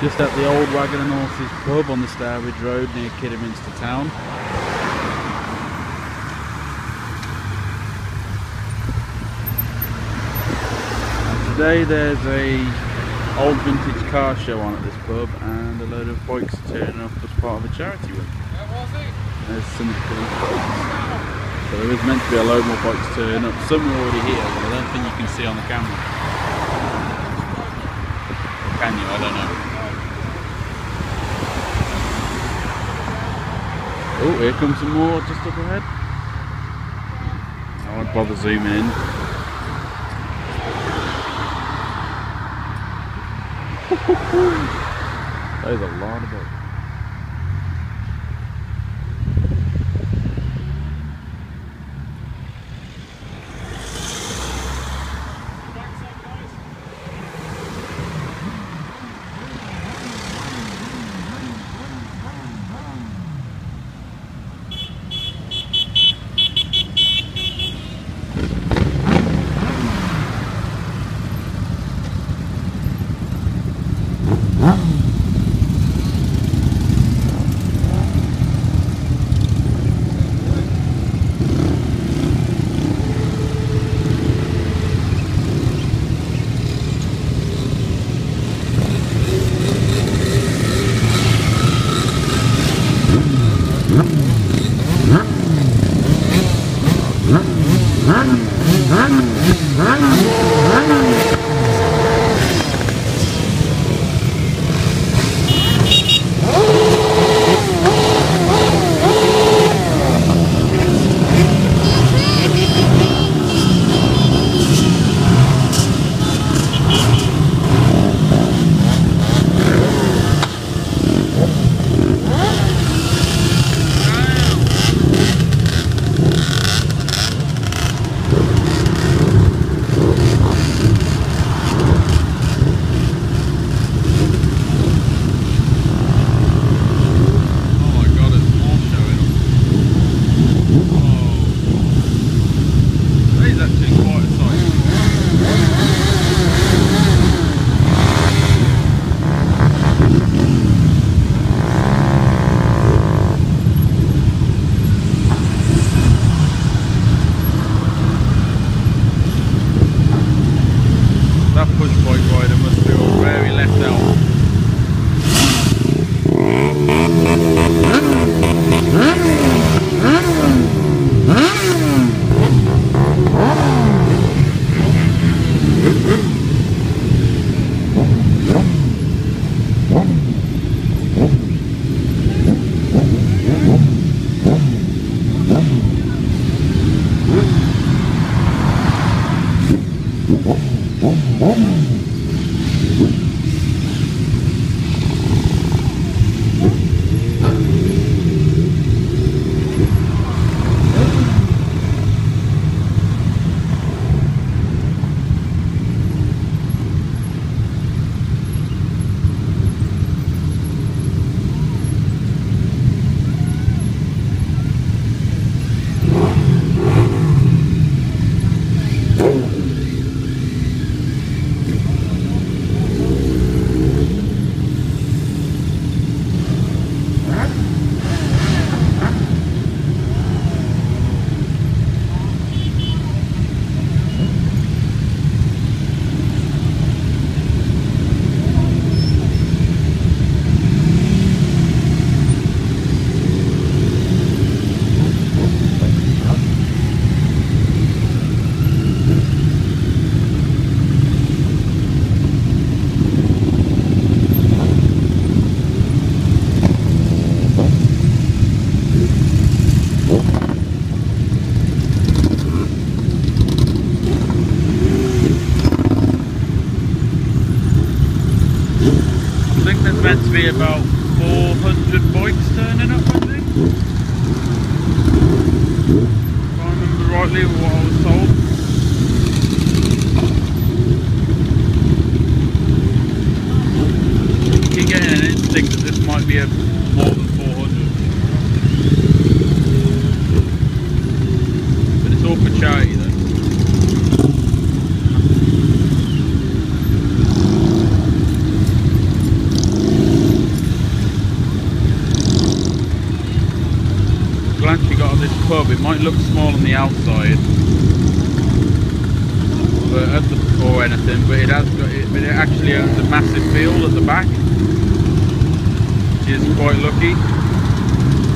Just at the old Waggon and Horses pub on the Stourbridge Road near Kidderminster town. And today there's a old vintage car show on at this pub and a load of bikes turning up as part of a charity run. There's some cool bikes. So there is meant to be a load more bikes turning up. Some are already here, but I don't think you can see on the camera. Or can you? I don't know. Oh, here comes some more just up ahead. I won't bother zooming in. There's a lot of bikes. Meant to be about 400 bikes turning up, I think. If I remember rightly what I was told. You keep getting an instinct that this might be a more than 400. But it's all for charity though. it might look small on the outside, but or anything, but it actually owns a massive field at the back, which is quite lucky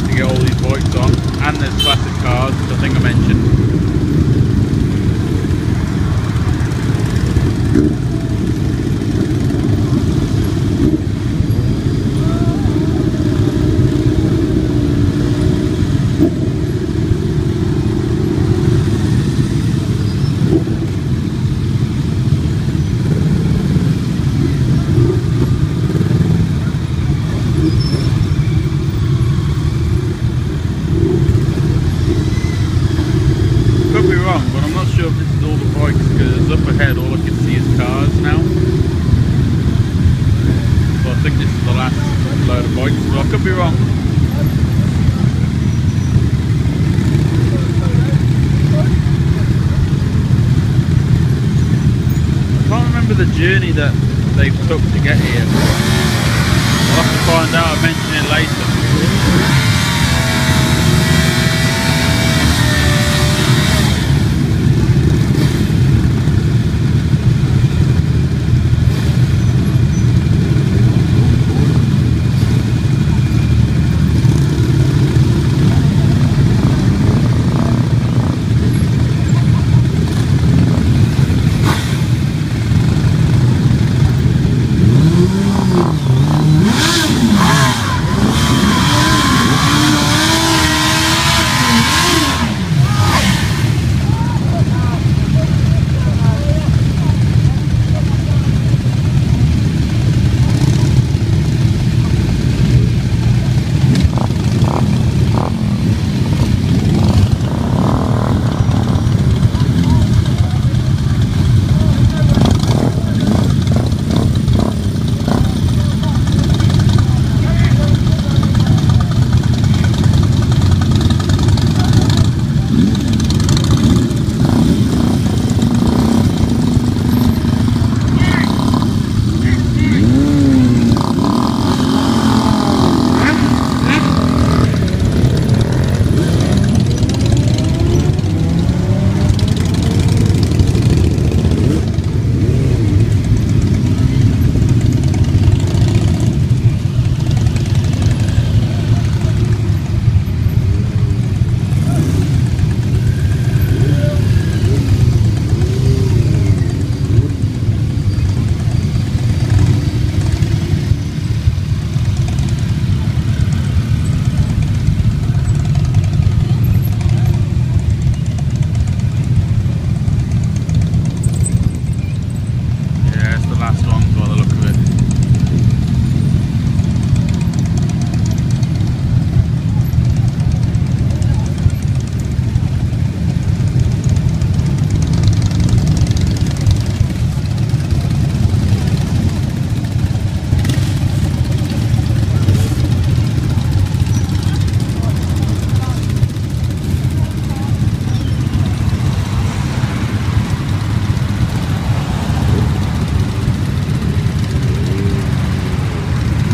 to get all these bikes on. And there's classic cars, which I think I mentioned. Could be wrong. I can't remember the journey that they took to get here. I'll have to find out, I'll mention it later.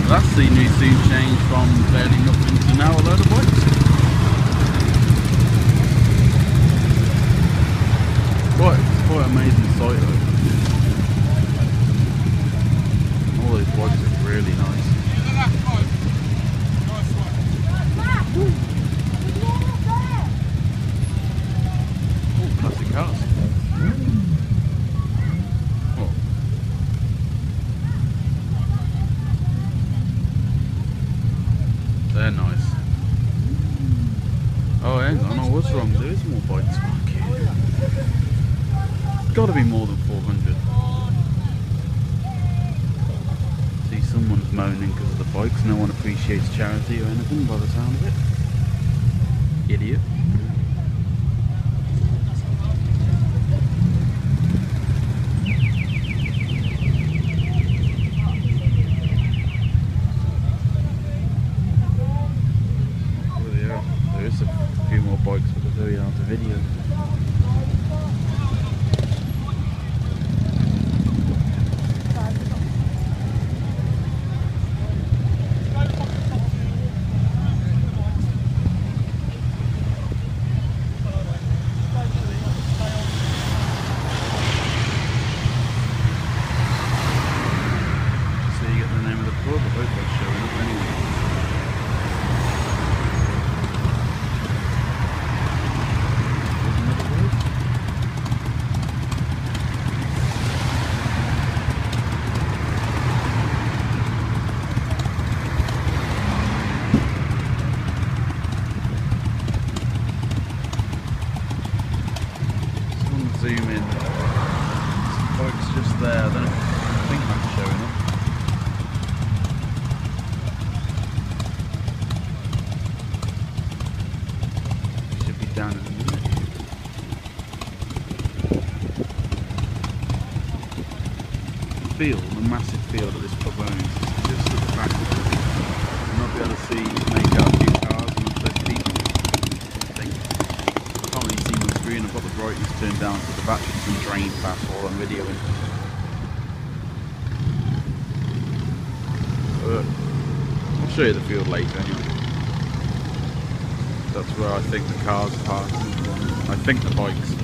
That's seen me soon change from barely nothing to now a load of bikes. Quite amazing sight though. All those bikes are really nice. Oh, classic cars. Oh. They're nice. Oh, hang on, I was wrong. There is more bikes. Fuck it. It's got to be more than 400. See, someone's moaning because of the bikes. No one appreciates charity or anything by the sound of it. Idiot. There's a few more bikes, but they're very hard to video. there. I don't know if I think that's showing up. Should be down in a minute. The massive field that this pub owns, just at the back of it. You'll not be able to see, make out a few cars and there's people. I think. I can't really see my screen, I've got the brightness turned down so the batteries can drain fast while I'm videoing. I'll show you the field later anyway. That's where I think the cars are parked. I think the bikes.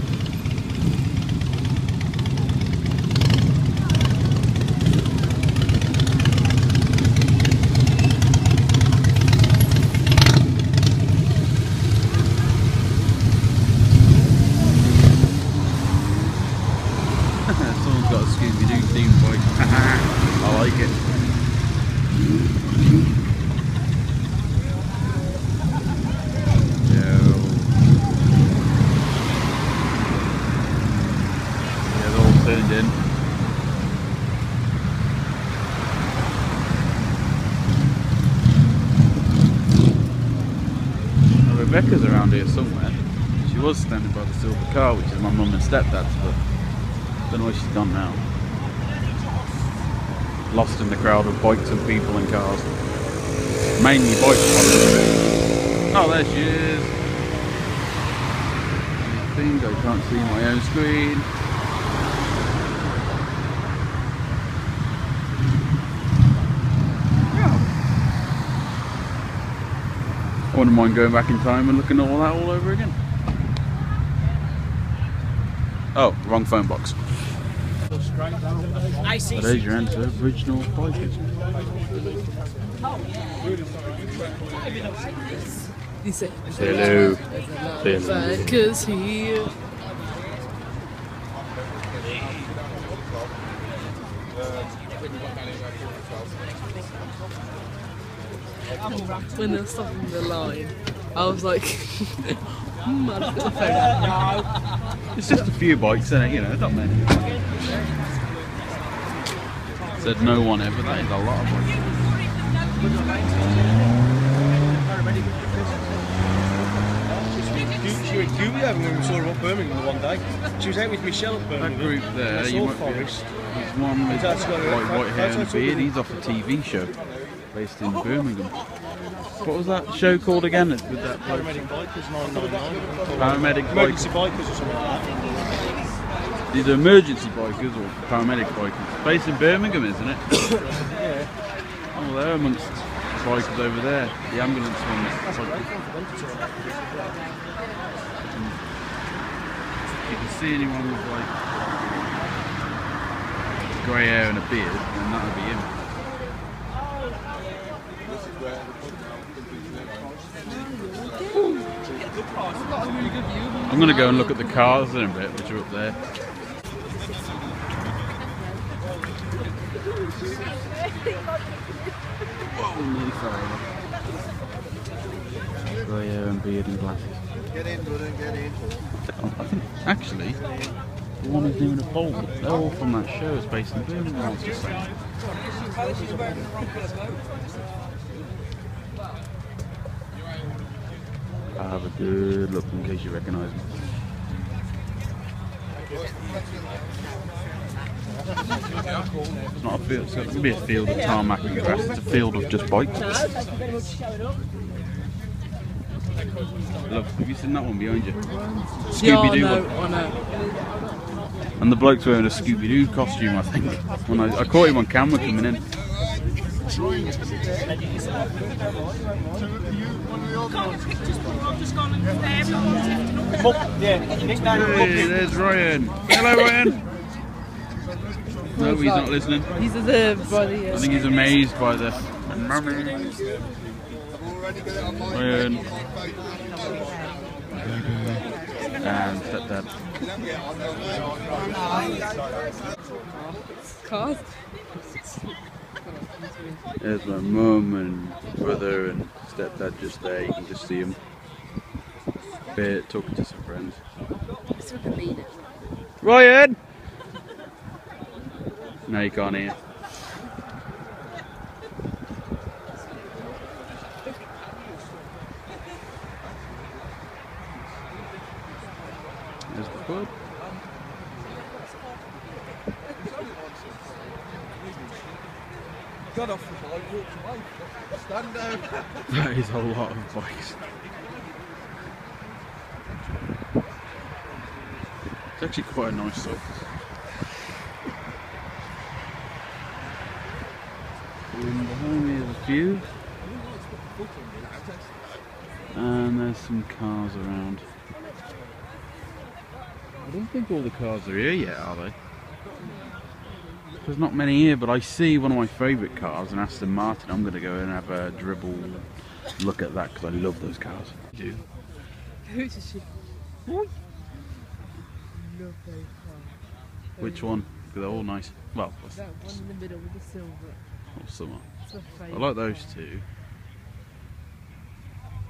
Someone's got a Scooby-Doo themed bike. I like it. Yeah, they're all turned in. Now, Rebecca's around here somewhere. She was standing by the silver car, which is my mum and stepdad's, but I don't know where she's gone now. Lost in the crowd of bikes and people and cars. Mainly bikes. Oh, there she is. I think I can't see my own screen. I wouldn't mind going back in time and looking at all that all over again. Oh, wrong phone box. So there's your answer, Bridgnorth bikers. Hello. Bikers here. When they were stopping the line, I was like, I've got the phone out. It's just a few bikes, isn't it? You know, not many. Said no one ever, that is a lot of bikes. She was Gooey when we saw her up Birmingham the one day. She was out with Michelle at Birmingham. That group there, you might be, there's one with white hair and a beard, he's off a TV show based in Birmingham. What was that show called again? With that Paramedic Bikers 999. Paramedic Emergency Bikers or something like that. These are emergency bikers or paramedic bikers. Based in Birmingham, isn't it? Yeah. Oh, they're amongst bikers over there. The ambulance ones. If you can see anyone with like grey hair and a beard, then that would be him. I'm going to go and look at the cars in a bit, which are up there. Whoa, nearly fell over. Grey hair and beard and glasses. Get in, brother, get in. I think, actually, the one who's doing a poll, they're all from that show. It's based in Birmingham, I was just saying. I'll have a good look in case you recognise me. It's not a field, it's going to be a field of tarmac and grass, it's a field of just bikes. Look, have you seen that one behind you? Scooby-Doo yeah, one. I know. And the bloke's wearing a Scooby-Doo costume, I think. When I caught him on camera coming in. Hey, there's Ryan. Hello, Ryan. No, he's not listening. He's the body. I think he's amazed by the mummy. Ryan. And stepdad. Cars. There's my mum and brother and stepdad just there. You can just see him. Bit talking to some friends. Ryan! No, you can't hear. There's the pub. Got off the bike, walked away. Stand down. That is a lot of bikes. It's actually quite a nice surface. And behind me is a few. And there's some cars around. I don't think all the cars are here yet, are they? There's not many here, but I see one of my favourite cars, an Aston Martin. I'm going to go and have a dribble look at that because I love those cars. I do. Who does she? Which one? They're all nice. Well, That one in the middle with the silver. or summer. That's my I favourite. like those two.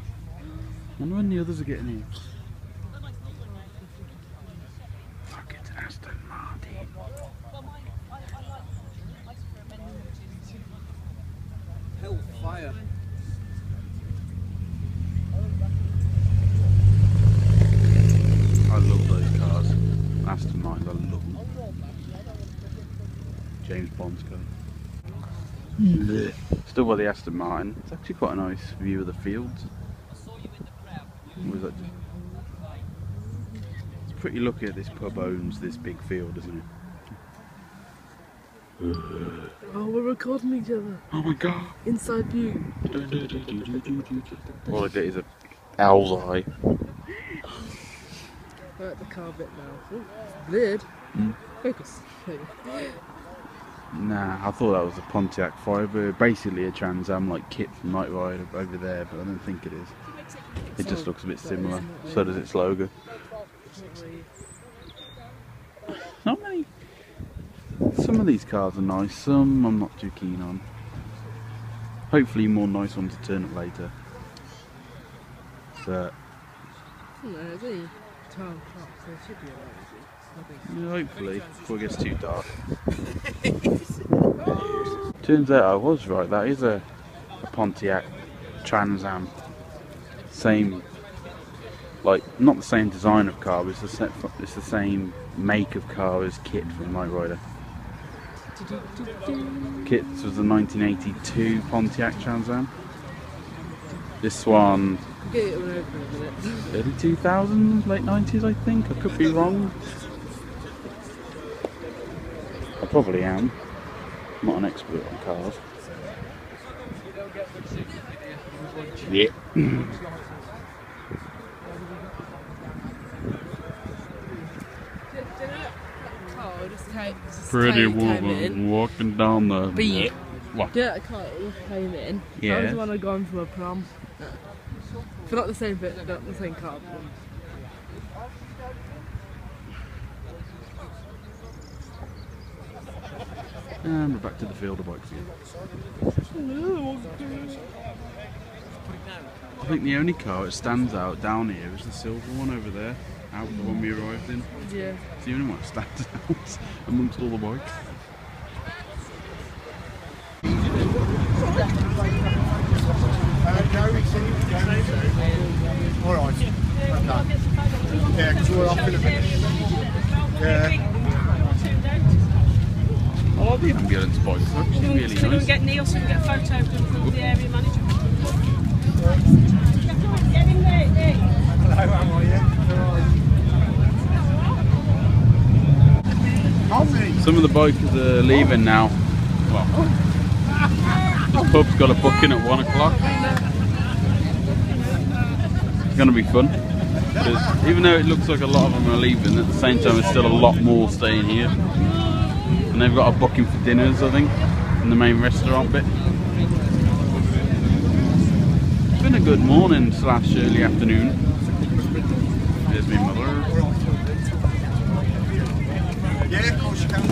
I wonder when the others are getting here. Look, it's Aston Martin. Hellfire. I love those cars. Aston Martins, I love them. James Bond's car. Still by the Aston Martin. It's actually quite a nice view of the fields. Or is that just... It's pretty lucky that this pub owns this big field, isn't it? Oh, we're recording each other. Oh my god! Inside view. All I get is a owl's eye. We're at the car bit now. Oh, blurred. Focus. There you go. Nah, I thought that was a Pontiac Firebird, basically a Trans Am like kit from Night Rider over there, but I don't think it is. It just looks a bit similar, so does its logo. Not many. Some of these cars are nice, some I'm not too keen on. Hopefully more nice ones to turn up later. But No, it's only 12 o'clock, so it should be alright. yeah, hopefully, before it gets too dark. Turns out I was right, that is a Pontiac Trans Am. Same, like, not the same design of car, but it's the same make of car as Kit from Night Rider. Kit's was the 1982 Pontiac Trans Am. This one, Get it all over in a minute. early 2000s, late 90s I think, I could be wrong. I probably am. I'm not an expert on cars. Yeah. Pretty woman walking down the... Beat. What? Yeah, I can't came in. Yeah. That was the one I gone from a prom. For not the same bit, not the same car. And we're back to the field of bikes again. I think the only car that stands out down here is the silver one over there. Out the one we arrived in. Yeah. It's the only one that stands out amongst all the bikes. Alright. Okay. Yeah, because we're off in a minute. Yeah. I like the ambulance bikes, they're actually really Can we nice. get Neil so we can get a photo of the area manager? Hello, how are you? Some of the bikers are leaving now. Well, this pub's got a booking at 1 o'clock. It's going to be fun. Because even though it looks like a lot of them are leaving, at the same time there's still a lot more staying here. And they've got a booking for dinners, I think, in the main restaurant bit. It's been a good morning / early afternoon. There's my mother. Yeah, of course you can.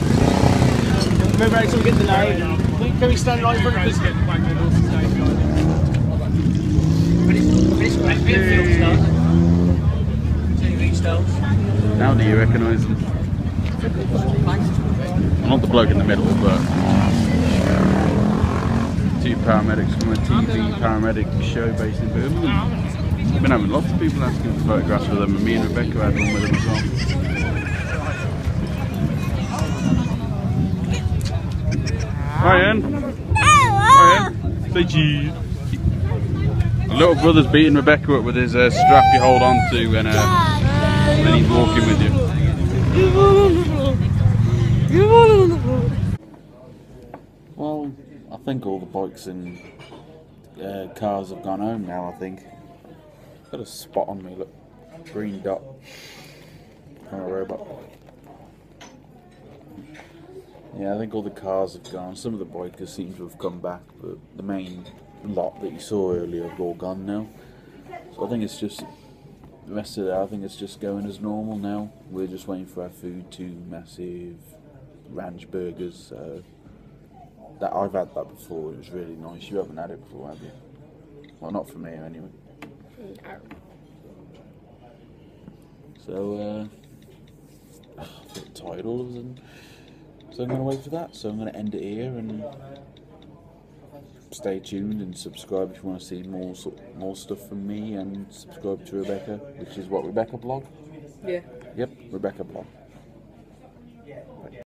Move out so we get the light. Can we stand right in front of this? Now do you recognise them? not the bloke in the middle, but two paramedics from a TV paramedic show based in Birmingham. I've been having lots of people asking for photographs with them, and me and Rebecca had one with them as well. Hi, Ian. Hi, Ian. Say cheese. The little brother's beating Rebecca up with his strap you hold on to when he's walking with you. Well, I think all the bikes and cars have gone home now, I think. Got a spot on me, look. Green dot. On a robot. Yeah, I think all the cars have gone. Some of the bikers seem to have come back, but the main lot that you saw earlier have all gone now. So I think it's just, the rest of it, I think it's just going as normal now. We're just waiting for our food, 2 massive ranch burgers. That I've had that before, it was really nice. You haven't had it before, have you? Well, not from here anyway. So, I'm a bit tired all of a sudden. So I'm going to wait for that. So I'm going to end it here and stay tuned and subscribe if you want to see more stuff from me, and subscribe to Rebecca, which is what, Rebecca Blog? Yeah. Yep, Rebecca Blog.